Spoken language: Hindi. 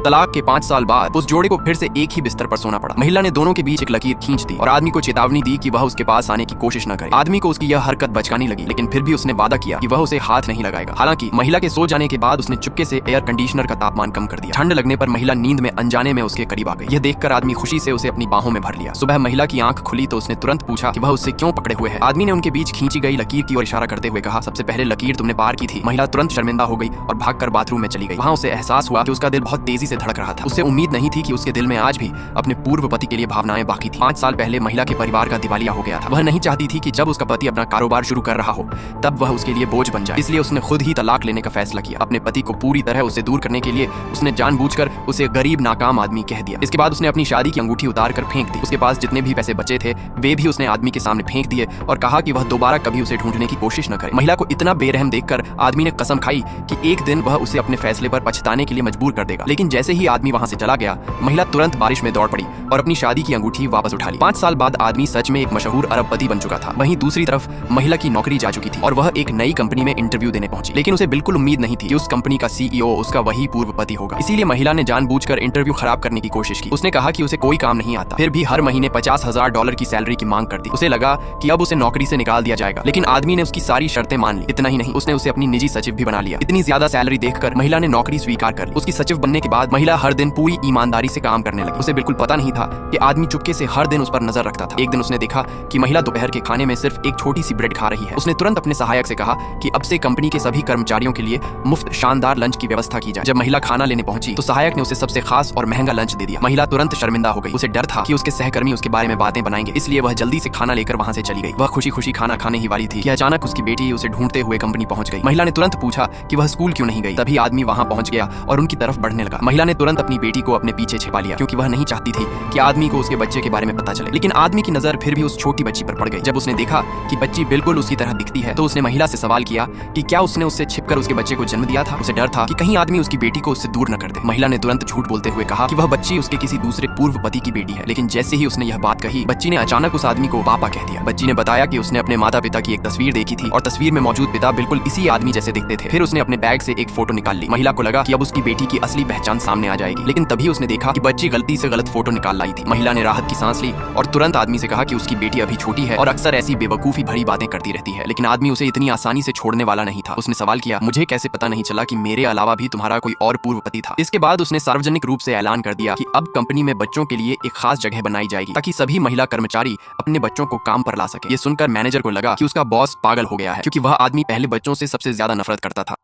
तलाक के 5 साल बाद उस जोड़े को फिर से एक ही बिस्तर पर सोना पड़ा। महिला ने दोनों के बीच एक लकीर खींच दी और आदमी को चेतावनी दी कि वह उसके पास आने की कोशिश न करे। आदमी को उसकी यह हरकत बचकानी लगी, लेकिन फिर भी उसने वादा किया कि वह उसे हाथ नहीं लगाएगा। हालांकि महिला के सो जाने के बाद उसने चुपके से एयर कंडीशनर का तापमान कम कर दिया। ठंड लगने पर महिला नींद में अनजाने में उसके करीब आ गई। यह देखकर आदमी खुशी से उसे अपनी बाहों में भर लिया। सुबह महिला की आंख खुली तो उसने तुरंत पूछा कि वह उससे क्यों पकड़े हुए है। आदमी ने उनके बीच खींची गई लकीर की ओर इशारा करते हुए कहा, सबसे पहले लकीर तुमने पार की थी। महिला तुरंत शर्मिंदा हो गई और भागकर बाथरूम में चली गई। वहां उसे एहसास हुआ कि उसका दिल बहुत तेजी से धड़क रहा था। उसे उम्मीद नहीं थी कि उसके दिल में आज भी अपने पूर्व पति के लिए भावनाएं बाकी थी। 5 साल पहले महिला के परिवार का दिवालिया हो गया था। वह नहीं चाहती थी कि जब उसका पति अपना कारोबार शुरू कर रहा हो तब वह उसके लिए बोझ बन जाए। इसलिए उसने खुद ही तलाक लेने का फैसला किया। अपने पति को पूरी तरह उससे दूर करने के लिए उसने जानबूझकर उसे गरीब नाकाम आदमी कह दिया। इसके बाद उसने अपनी शादी की अंगूठी उतार कर फेंक दी। उसके पास जितने भी पैसे बचे थे वे भी उसने आदमी के सामने फेंक दिए और कहा कि वह दोबारा कभी उसे ढूंढने की कोशिश न करे। महिला को इतना बेरहम देखकर आदमी ने कसम खाई कि एक दिन वह उसे अपने फैसले पर पछताने के लिए मजबूर कर देगा। लेकिन जैसे ही आदमी वहां से चला गया, महिला तुरंत बारिश में दौड़ पड़ी और अपनी शादी की अंगूठी वापस उठा ली। 5 साल बाद आदमी सच में एक मशहूर अरबपति बन चुका था। वहीं दूसरी तरफ महिला की नौकरी जा चुकी थी और वह एक नई कंपनी में इंटरव्यू देने पहुंची। लेकिन उसे बिल्कुल उम्मीद नहीं थी कि उस कंपनी का सीईओ उसका वही पूर्व पति होगा। इसीलिए महिला ने जानबूझकर इंटरव्यू खराब करने की कोशिश की। उसने कहा कि उसे कोई काम नहीं आता, फिर भी हर महीने $50,000 की सैलरी की मांग कर दी। उसे लगा कि अब उसे नौकरी से निकाल दिया जाएगा, लेकिन आदमी ने उसकी सारी शर्तें मान ली। इतना ही नहीं, उसने उसे अपनी निजी सचिव भी बना लिया। इतनी ज्यादा सैलरी देखकर महिला ने नौकरी स्वीकार कर ली। उसकी सचिव बनने के बाद महिला हर दिन पूरी ईमानदारी से काम करने लगी। उसे बिल्कुल पता नहीं था कि आदमी चुपके से हर दिन उस पर नजर रखता था। एक दिन उसने देखा कि महिला दोपहर के खाने में सिर्फ एक छोटी सी ब्रेड खा रही है। उसने तुरंत अपने सहायक से कहा कि अब से कंपनी के सभी कर्मचारियों के लिए मुफ्त शानदार लंच की व्यवस्था की जाए। जब महिला खाना लेने पहुंची तो सहायक ने उसे सबसे खास और महंगा लंच दे दिया। महिला तुरंत शर्मिंदा हो गई। उसे डर था कि उसके सहकर्मी उसके बारे में बातें बनाएंगे, इसलिए वह जल्दी से खाना लेकर वहां से चली गई। वह खुशी खुशी खाना खाने ही वाली थी कि अचानक उसकी बेटी उसे ढूंढते हुए कंपनी पहुंच गई। महिला ने तुरंत पूछा कि वह स्कूल क्यों नहीं गई। तभी आदमी वहां पहुंच गया और उनकी तरफ बढ़ने लगा। महिला ने तुरंत अपनी बेटी को अपने पीछे छिपा लिया, क्योंकि वह नहीं चाहती थी कि आदमी को उसके बच्चे के बारे में पता चले। लेकिन आदमी की नजर फिर भी उस छोटी बच्ची पर पड़ गई। जब उसने देखा कि बच्ची बिल्कुल उसकी तरह दिखती है तो उसने महिला से सवाल किया कि क्या उसने उससे छिपकर उसके बच्चे को जन्म दिया था। उसे डर था कि कहीं आदमी उसकी बेटी को उससे दूर न कर दे। महिला ने तुरंत झूठ बोलते हुए कहा कि वह बच्ची उसके किसी दूसरे पूर्व पति की बेटी है। लेकिन जैसे ही उसने यह बात कही, बच्ची ने अचानक उस आदमी को पापा कह दिया। बच्ची ने बताया कि उसने अपने माता पिता की एक तस्वीर देखी थी और तस्वीर में मौजूद पिता बिल्कुल इसी आदमी जैसे दिखते थे। फिर उसने अपने बैग से एक फोटो निकाल ली। महिला को लगा कि अब उसकी बेटी की असली पहचान सामने आ जाएगी, लेकिन तभी उसने देखा कि बच्ची गलती से गलत फोटो निकाल लाई थी। महिला ने राहत की सांस ली और तुरंत आदमी से कहा कि उसकी बेटी अभी छोटी है और अक्सर ऐसी बेवकूफी भरी बातें करती रहती है। लेकिन आदमी उसे इतनी आसानी से छोड़ने वाला नहीं था। उसने सवाल किया, मुझे कैसे पता नहीं चला कि मेरे अलावा भी तुम्हारा कोई और पूर्व पति था। इसके बाद उसने सार्वजनिक रूप से ऐलान कर दिया कि अब कंपनी में बच्चों के लिए एक खास जगह बनाई जाएगी ताकि सभी महिला कर्मचारी अपने बच्चों को काम पर ला सके। ये सुनकर मैनेजर को लगा कि उसका बॉस पागल हो गया है, क्योंकि वह आदमी पहले बच्चों से सबसे ज्यादा नफरत करता था।